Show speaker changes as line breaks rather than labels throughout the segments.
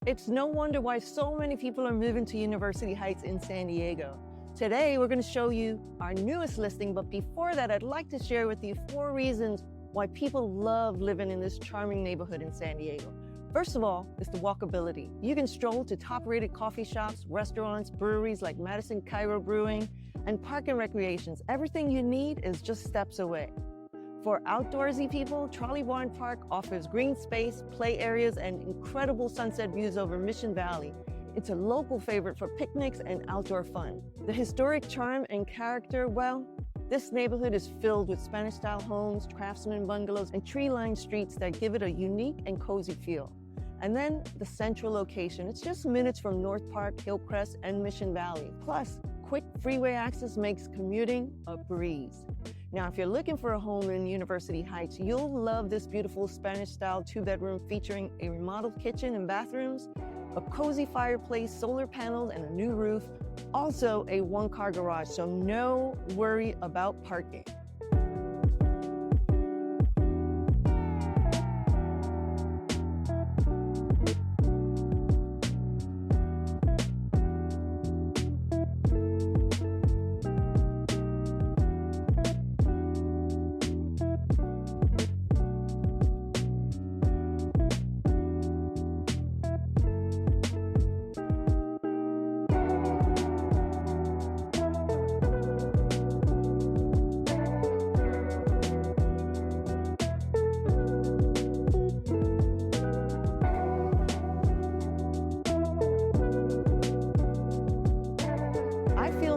It's no wonder why so many people are moving to University Heights in San Diego. Today, we're going to show you our newest listing, but before that, I'd like to share with you 4 reasons why people love living in this charming neighborhood in San Diego. First of all, it's the walkability. You can stroll to top-rated coffee shops, restaurants, breweries like Madison Cairo Brewing, and park and recreations. Everything you need is just steps away. For outdoorsy people, Trolley Barn Park offers green space, play areas, and incredible sunset views over Mission Valley. It's a local favorite for picnics and outdoor fun. The historic charm and character, well, this neighborhood is filled with Spanish-style homes, craftsman bungalows, and tree-lined streets that give it a unique and cozy feel. And then the central location. It's just minutes from North Park, Hillcrest, and Mission Valley. Plus, quick freeway access makes commuting a breeze. Now, if you're looking for a home in University Heights, you'll love this beautiful Spanish-style 2-bedroom featuring a remodeled kitchen and bathrooms, a cozy fireplace, solar panels, and a new roof. Also, a 1-car garage, so no worry about parking.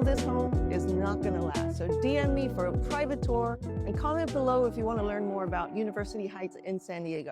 This home is not going to last. So DM me for a private tour and comment below if you want to learn more about University Heights in San Diego.